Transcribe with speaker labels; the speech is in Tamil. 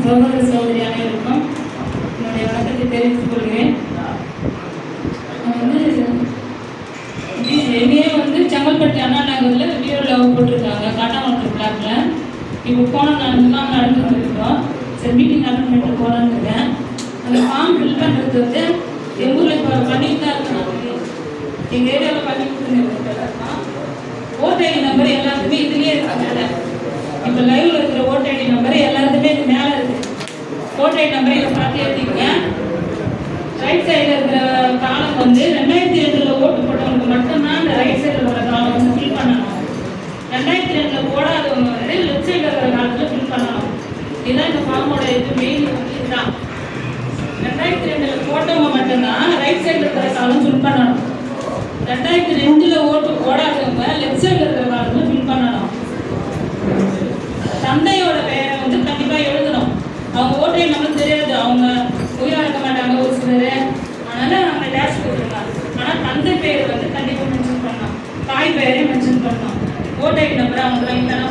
Speaker 1: சகோதர சகோதரி அனைவருக்கும் என்னுடைய வணக்கத்தை தெரிவித்துக் கொள்கிறேன். என்னையே செங்கல்பட்டு அண்ணா நகரில் வீடியோவில் போட்டிருக்காங்க காட்டாமலத்து பிளாக்ல. இப்போ போனோம், நான் முன்னாள் நடந்து வந்துருக்கோம். சரி, மீட்டிங் அட்டன் பண்ணிட்டு போகலான்னு இருக்கேன். அந்த ஃபார்ம் ஃபில் பண்ணுறது எங்கள் ஊரில் இப்போ பண்ணிட்டு தான் இருக்கணும். எங்கள் ஏரியாவில் பண்ணி கொடுத்துருக்கோம். ஓடிஐ நம்பர் எல்லாத்துக்குமே இதுலேயே இருக்காங்க. இப்போ லைவ்ல இருக்கிற ஓடிஐ நம்பர் எல்லாத்துக்குமே இது மேலே இருக்குது. ஓடிஐ நம்பர் இதை பார்த்து எழுதிக்கங்க. ரைட் சைடில் இருக்கிற காலம் 2002 ஓட்டு போட்டவங்களுக்கு மட்டும்தான் அந்த ரைட் சைடில் இருக்கிற காலம் ஃபில் பண்ணணும். 2002 போடாதவங்க லெஃப்ட் சைடில் இருக்கிற காலத்தில் ஃபில் பண்ணணும். இதுதான் இந்த ஃபார்மோட மெயின் இதுதான். 2002 போட்டவங்க மட்டும்தான் ரைட் சைடில் இருக்கிற காலம் ஃபில் பண்ணணும். 2002 ஓட்டு போடாதவங்க லெஃப்ட் சைடில் இருக்கிற காலத்தில் ஃபில் பண்ணணும். தந்தையோட பெயரை கண்டிப்பாக எழுதணும். அவங்க ஓட்டை நம்மளுக்கு தெரியாது, அவங்க உயிராக இருக்க மாட்டாங்க ஒரு சிலர், அதனால் அவங்க டேஷ் கொடுத்துருக்காங்க. ஆனால் தந்தை பெயர் கண்டிப்பாக மென்ஷன் பண்ணணும். தாய் பெயரையும் மென்ஷன் பண்ணணும். ஓட்டை நம்பர் அவங்க லைட்டாக